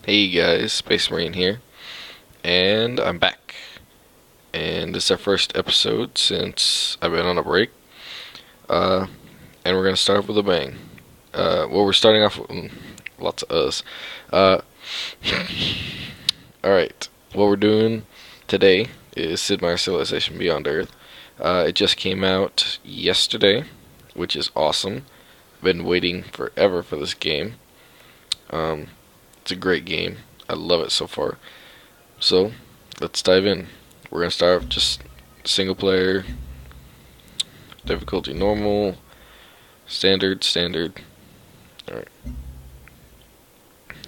Hey guys, Space Marine here, and I'm back. And this is our first episode since I've been on a break. Uh, and we're gonna start off with a bang. We're starting off with lots of us. Uh, alright, what we're doing today is Sid Meier's Civilization Beyond Earth. It just came out yesterday, which is awesome. Been waiting forever for this game. It's a great game. I love it so far. So, let's dive in. We're going to start with just single player, difficulty normal, standard. Alright.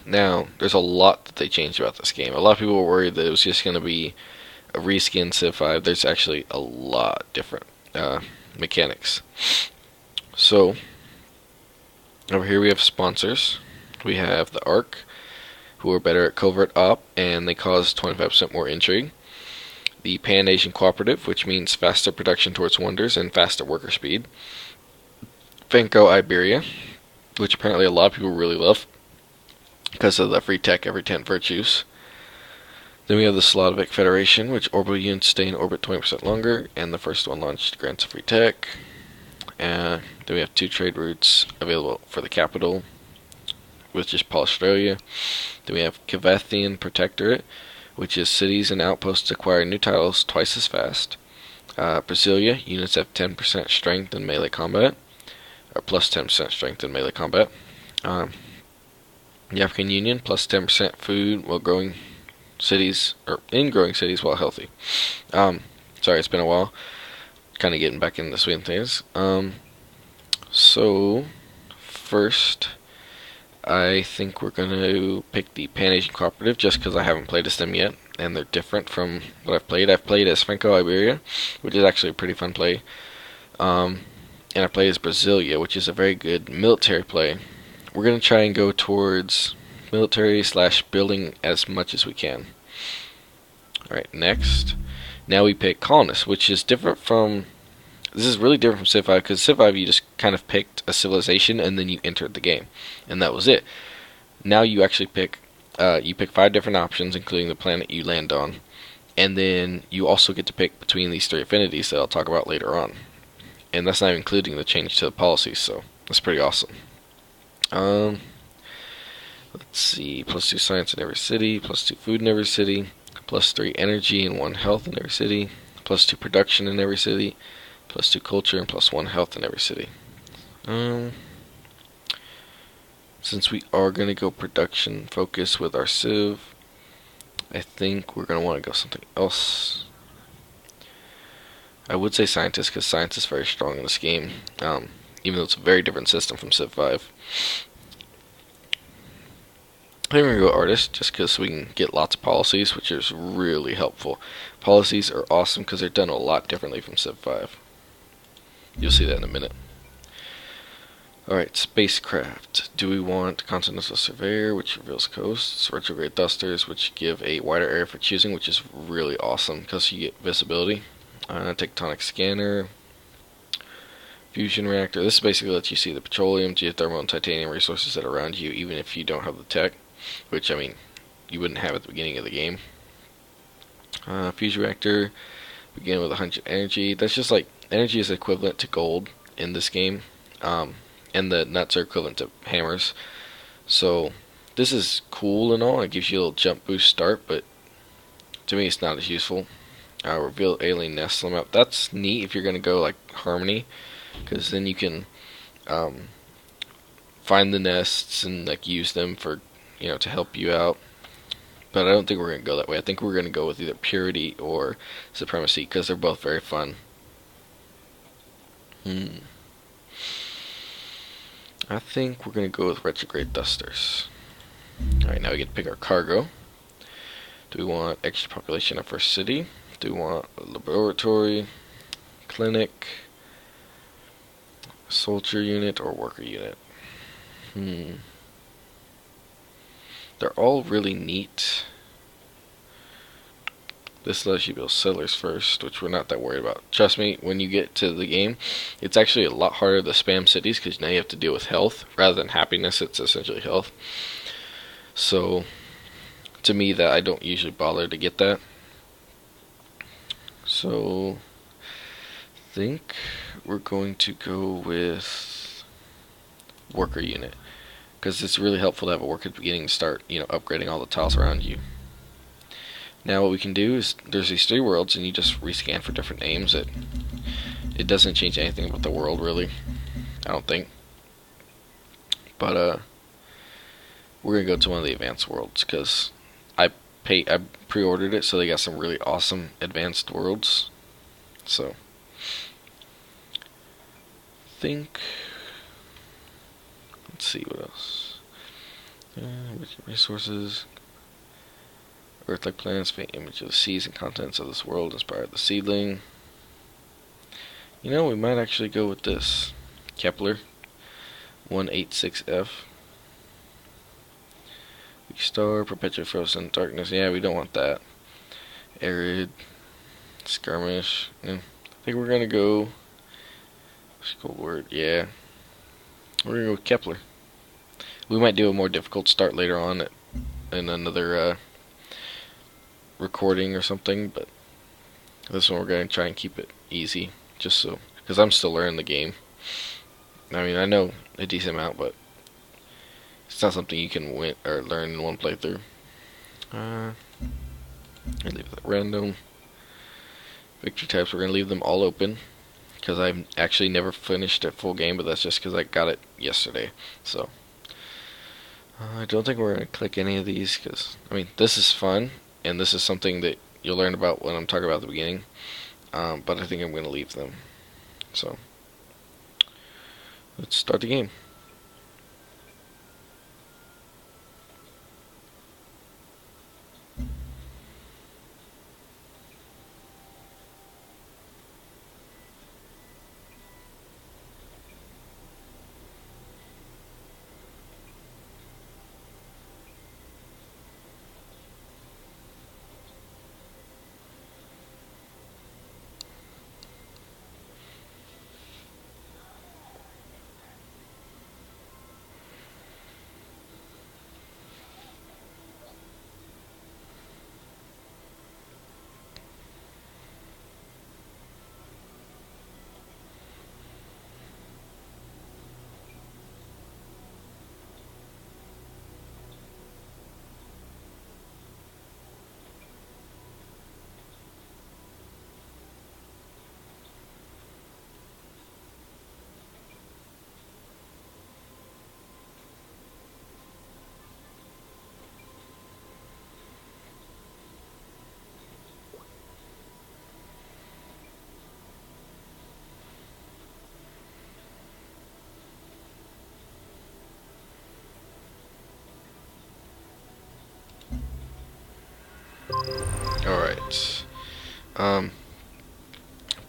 Now, there's a lot that they changed about this game. A lot of people were worried that it was just going to be a reskin Civ 5. There's actually a lot different mechanics. So, over here we have sponsors. We have the Ark, who are better at covert op, and they cause 25% more intrigue. The Pan-Asian Cooperative, which means faster production towards wonders and faster worker speed. Franco Iberia, which apparently a lot of people really love because of the free tech every 10 virtues. Then we have the Slavic Federation, which orbital units stay in orbit 20% longer, and the first one launched grants free tech. Then we have 2 trade routes available for the capital, which is Australia. Then we have Cavathian Protectorate, which is cities and outposts acquire new titles twice as fast. Brasilia, units have 10% strength in melee combat, or plus 10% strength in melee combat. The African Union, plus 10% food while growing cities, or in growing cities while healthy. Sorry, it's been a while. Kind of getting back into the swing of things. So, first, I think we're going to pick the Pan-Asian Cooperative just because I haven't played as them yet, and they're different from what I've played. I've played as Franco Iberia, which is actually a pretty fun play, and I played as Brasilia, which is a very good military play. We're going to try and go towards military / building as much as we can. Alright, next. Now we pick Colonists, which is different from... This is really different from Civ 5, because Civ 5 you just kind of picked a civilization and then you entered the game. And that was it. Now you actually pick 5 different options, including the planet you land on. And then you also get to pick between these 3 affinities that I'll talk about later on. And that's not even including the change to the policies, so that's pretty awesome. Let's see, plus 2 science in every city, plus 2 food in every city, plus 3 energy and 1 health in every city, plus 2 production in every city, plus 2 culture, and plus 1 health in every city. Since we are going to go production focus with our Civ, I think we're going to want to go something else. I would say scientist, because science is very strong in this game, even though it's a very different system from Civ 5. I think we're going to go artist, just because we can get lots of policies, which is really helpful. Policies are awesome because they're done a lot differently from Civ 5. You'll see that in a minute. Alright, spacecraft. Do we want Continental Surveyor, which reveals coasts, retrograde dusters, which give a wider area for choosing, which is really awesome because you get visibility. Tectonic scanner, fusion reactor. This basically lets you see the petroleum, geothermal, and titanium resources that are around you, even if you don't have the tech, which, I mean, you wouldn't have at the beginning of the game. Fusion reactor, begin with 100 energy. That's just like, energy is equivalent to gold in this game, and the nuts are equivalent to hammers. So, this is cool and all. It gives you a little jump boost start, but to me it's not as useful. Reveal alien nests on the map. That's neat if you're going to go like Harmony, because then you can find the nests and like use them for, to help you out. But I don't think we're going to go that way. I think we're going to go with either Purity or Supremacy, because they're both very fun. I think we're going to go with retrograde dusters. Alright, now we get to pick our cargo. Do we want extra population in our first city? Do we want a laboratory, clinic, soldier unit, or worker unit? They're all really neat. This lets you build settlers first, which we're not that worried about. Trust me, when you get to the game, it's actually a lot harder to spam cities, because now you have to deal with health. Rather than happiness, it's essentially health. So, to me that I don't usually bother to get that. So I think we're going to go with worker unit, because it's really helpful to have a worker at the beginning to start, upgrading all the tiles around you. Now what we can do is, there's these 3 worlds, and you just rescan for different names. It doesn't change anything about the world, really, I don't think. But we're gonna go to one of the advanced worlds, because I pre-ordered it, so they got some really awesome advanced worlds. So I think, let's see what else. Resources. Earth-like planets, faint image of the seas and continents of this world inspired the seedling. We might actually go with this. Kepler 186F. Weak star, perpetual frozen darkness. Yeah, we don't want that. Arid, skirmish. I think we're gonna go. Cold word. Yeah, we're gonna go with Kepler. We might do a more difficult start later on in another recording or something, but this one we're going to try and keep it easy, just so, because I'm still learning the game. I mean, I know a decent amount, but it's not something you can win or learn in one playthrough. I leave that random. Victory types, we're going to leave them all open, because I've actually never finished a full game, but that's just because I got it yesterday. So I don't think we're going to click any of these, because I mean, this is fun, and this is something that you'll learn about when I'm talking about at the beginning. But I think I'm going to leave them. So let's start the game. Alright.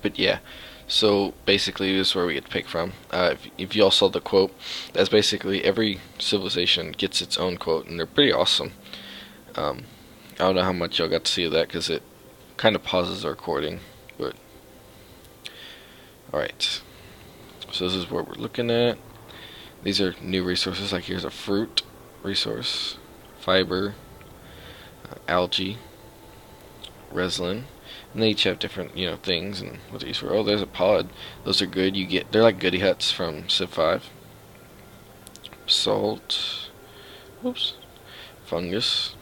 But yeah. So basically, this is where we get to pick from. If you all saw the quote, that's basically every civilization gets its own quote, and they're pretty awesome. I don't know how much y'all got to see of that, because it kind of pauses the recording. But alright. So this is what we're looking at. These are new resources. Like here's a fruit resource, fiber, algae, resin, and they each have different, things and what these were. Oh, there's a pod. Those are good. They're like goodie huts from Civ 5. Salt. Whoops. Fungus.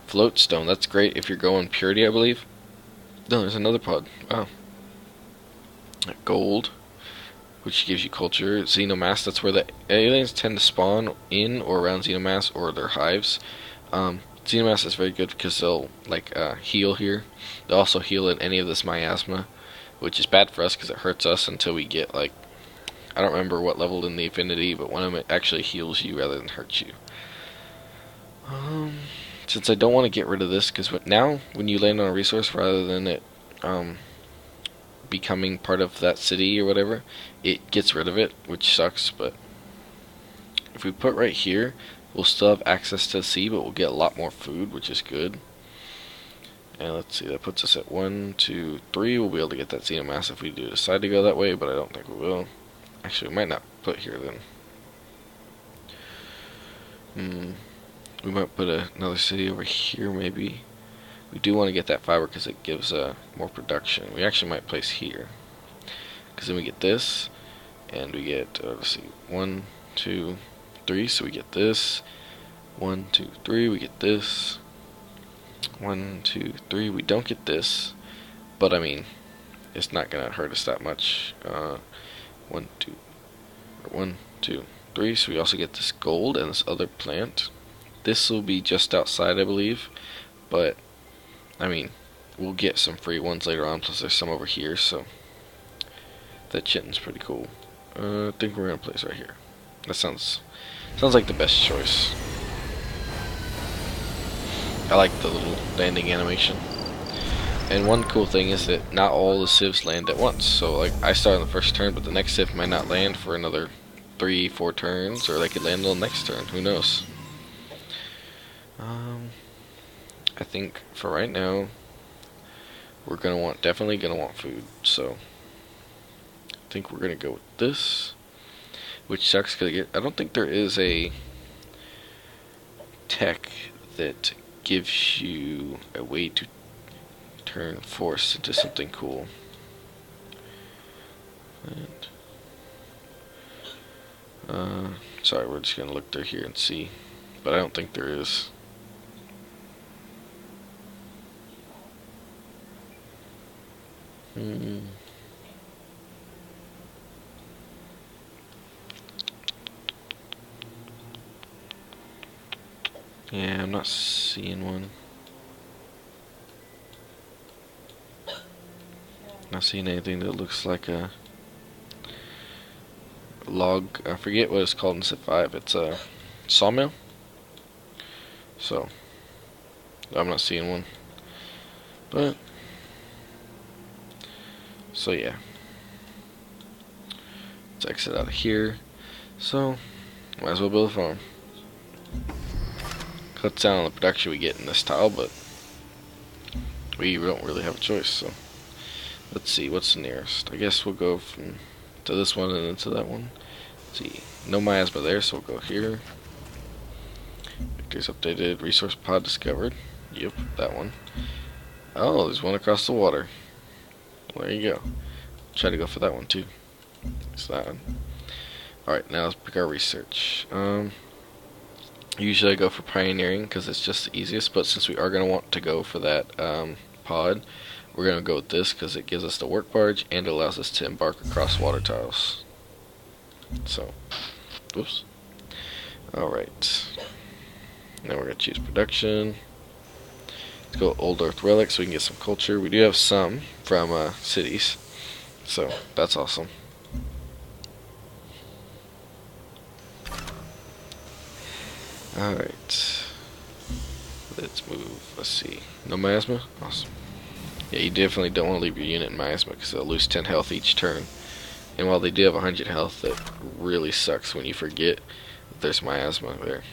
Float stone. That's great if you're going purity, I believe. No, there's another pod. Wow. Gold, which gives you culture. Xenomass. That's where the aliens tend to spawn in or around Xenomass or their hives. Xenomass is very good because they'll heal here. They'll also heal in any of this miasma, which is bad for us because it hurts us until we get I don't remember what level in the affinity, but one of them actually heals you rather than hurts you. Since I don't want to get rid of this, because now when you land on a resource, rather than it becoming part of that city or whatever, it gets rid of it, which sucks. But if we put right here, we'll still have access to the sea, but we'll get a lot more food, which is good. And let's see, that puts us at 1, 2, 3. We'll be able to get that Xenomass if we do decide to go that way, but I don't think we will. Actually, we might not put here then. We might put another city over here, maybe. We do want to get that fiber because it gives more production. We actually might place here, because then we get this, and we get, let's see, 1, 2, 3, so we get this. 1, 2, 3, we get this. 1, 2, 3, we don't get this, but I mean, it's not gonna hurt us that much. 1, 2, or 1, 2, 3, so we also get this gold and this other plant. This will be just outside, I believe, but I mean, we'll get some free ones later on, plus there's some over here, so that chitten's pretty cool. I think we're gonna place right here. That sounds like the best choice. I like the little landing animation. And one cool thing is that not all the civs land at once. So like I start on the first turn, but the next civ might not land for another 3, 4 turns, or they could land on the next turn. Who knows? I think for right now, we're definitely gonna want food. So I think we're gonna go with this, which sucks because I don't think there is a tech that gives you a way to turn force into something cool. And, sorry, we're just gonna look through here and see, but I don't think there is. Yeah, I'm not seeing one. Not seeing anything that looks like a log. I forget what it's called in Civ 5. It's a sawmill. So I'm not seeing one. But so yeah. Let's exit out of here. So might as well build a farm. Cuts down on the production we get in this tile, but we don't really have a choice. So let's see what's the nearest. I guess we'll go from to this one and then to that one. Let's see, no miasma there, so we'll go here. Victor's updated. Resource pod discovered. Yep, that one. Oh, there's one across the water. Well, there you go. Try to go for that one too. It's that one. Alright, now let's pick our research. Usually I go for pioneering because it's just the easiest, but since we are going to want to go for that pod, we're going to go with this because it gives us the work barge and it allows us to embark across water tiles. So, whoops. Alright. Now we're going to choose production. Let's go Old Earth Relics so we can get some culture. We do have some from cities, so that's awesome. Alright. Let's move. Let's see. No miasma? Awesome. Yeah, you definitely don't want to leave your unit in miasma because they'll lose 10 health each turn. And while they do have 100 health, that really sucks when you forget that there's miasma there.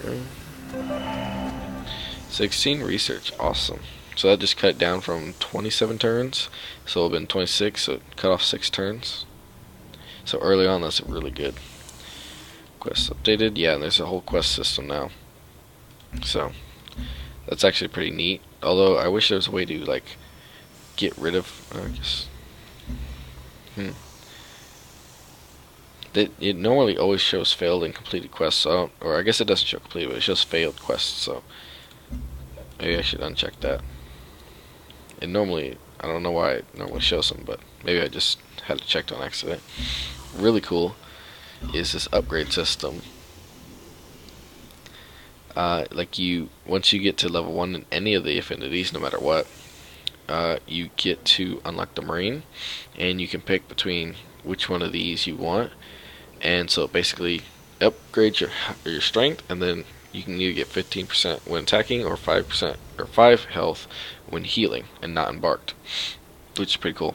Okay. 16 research. Awesome. So that just cut down from 27 turns. So it would have been 26, so it cut off 6 turns. So early on, that's really good. Quest updated. Yeah, and there's a whole quest system now. So that's actually pretty neat. Although I wish there was a way to like get rid of. I guess. It normally always shows failed and completed quests. So or I guess it doesn't show completed, but it shows failed quests. So maybe I should uncheck that. And normally, I don't know why it normally shows them, but maybe I just had it checked on accident. Really cool is this upgrade system. Like once you get to level 1 in any of the affinities, no matter what, you get to unlock the Marine, and you can pick between which one of these you want, and so it basically upgrades your strength, and then you can either get 15% when attacking or 5% or 5 health when healing and not embarked, which is pretty cool.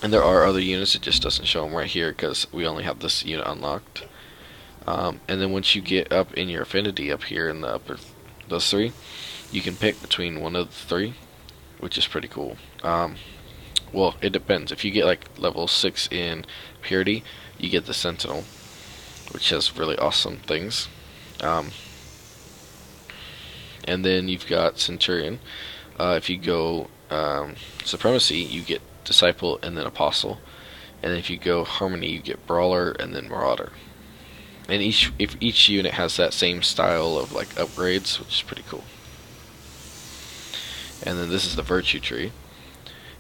And there are other units, it just doesn't show them right here because we only have this unit unlocked. And then once you get up in your affinity up here in the upper, those 3, you can pick between one of the 3, which is pretty cool. Well, it depends. If you get like level 6 in purity, you get the Sentinel, which has really awesome things. And then you've got Centurion. If you go Supremacy, you get Disciple and then Apostle. And then if you go Harmony, you get Brawler and then Marauder. And each unit has that same style of like upgrades, which is pretty cool. And then this is the Virtue tree.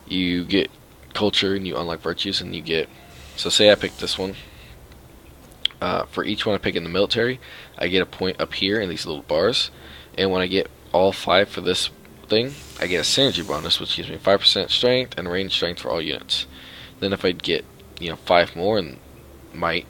You get culture and you unlock virtues, and you get, so say I pick this one. For each one I pick in the military, I get a point up here in these little bars, and when I get all 5 for this thing, I get a synergy bonus, which gives me 5% strength and range strength for all units. Then if I get 5 more in might,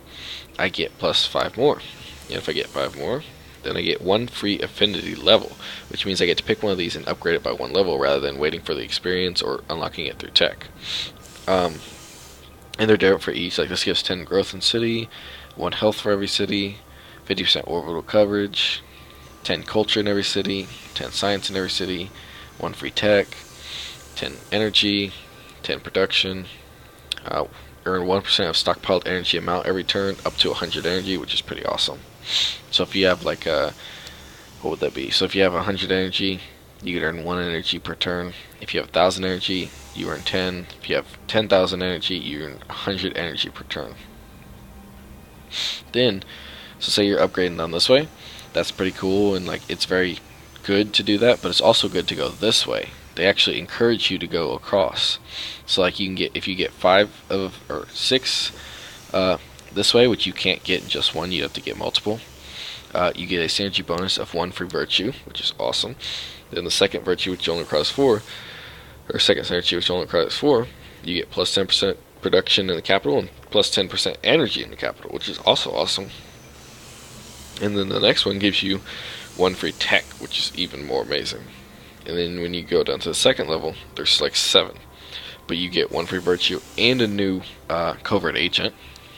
I get plus 5 more. And if I get 5 more, then I get 1 free affinity level, which means I get to pick one of these and upgrade it by 1 level rather than waiting for the experience or unlocking it through tech. And they're different for each. Like this gives 10 growth in city, 1 health for every city, 50% orbital coverage, 10 culture in every city, 10 science in every city, 1 free tech, 10 energy, 10 production, earn 1% of stockpiled energy amount every turn, up to 100 energy, which is pretty awesome. So if you have like what would that be? So if you have 100 energy, you could earn 1 energy per turn. If you have 1,000 energy, you earn 10. If you have 10,000 energy, you earn 100 energy per turn. Then, so say you're upgrading down this way, that's pretty cool, and like it's very good to do that, but it's also good to go this way. They actually encourage you to go across. So like you can get, if you get 6 this way, which you can't get in just one, you have to get multiple. You get a synergy bonus of 1 free virtue, which is awesome. Then the second virtue, which only requires 4, or second synergy, which only requires 4, you get plus 10% production in the capital and plus 10% energy in the capital, which is also awesome. And then the next one gives you 1 free tech, which is even more amazing. And then when you go down to the second level, there's like 7, but you get 1 free virtue and a new covert agent,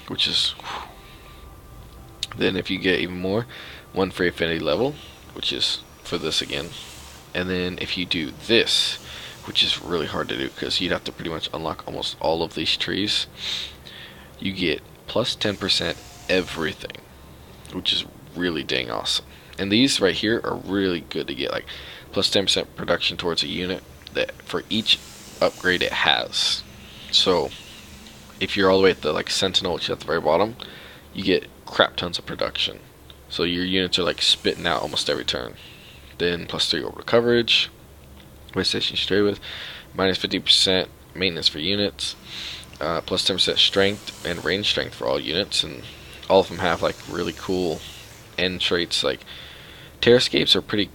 which is then if you get even more, 1 free affinity level, which is for this again. And then if you do this, which is really hard to do because you'd have to pretty much unlock almost all of these trees, you get plus 10% everything, which is really dang awesome. And these right here are really good to get, like plus 10% production towards a unit that for each upgrade it has. So if you're all the way at the like Sentinel, which is at the very bottom, you get crap tons of production. So your units are like spitting out almost every turn. Then plus 3 orbital coverage, way station straight with, minus 50% maintenance for units, plus 10% strength and range strength for all units, and all of them have like really cool end traits. Like Terrascapes are pretty,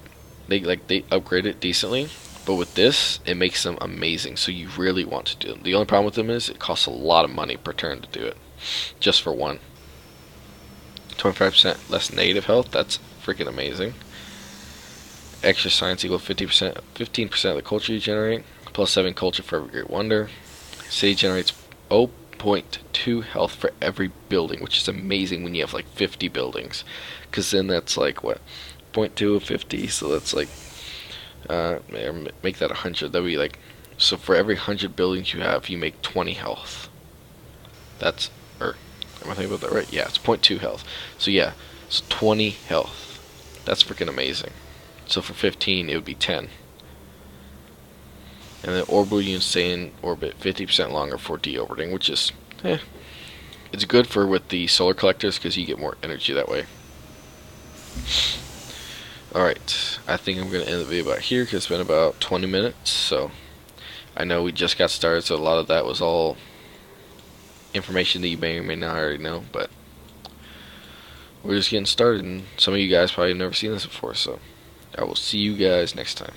they upgrade it decently, but with this it makes them amazing, so you really want to do them. The only problem with them is it costs a lot of money per turn to do it, just for one. 25% less negative health, that's freaking amazing. Extra science equal 15% of the culture you generate, plus 7 culture for every great wonder. City generates 0.2 health for every building, which is amazing when you have like 50 buildings, because then that's like what, 0.2 of 50, so that's like make that 100. That'd be like, so for every 100 buildings you have, you make 20 health. That's, or am I thinking about that right? Yeah, it's 0.2 health. So yeah, so 20 health. That's freaking amazing. So for 15, it would be 10. And then orbital units stay in orbit 50% longer for deorbiting, which is, it's good for with the solar collectors because you get more energy that way. Alright, I think I'm going to end the video about here because it's been about 20 minutes. So I know we just got started, so a lot of that was all information that you may or may not already know, but we're just getting started, and some of you guys probably have never seen this before, so I will see you guys next time.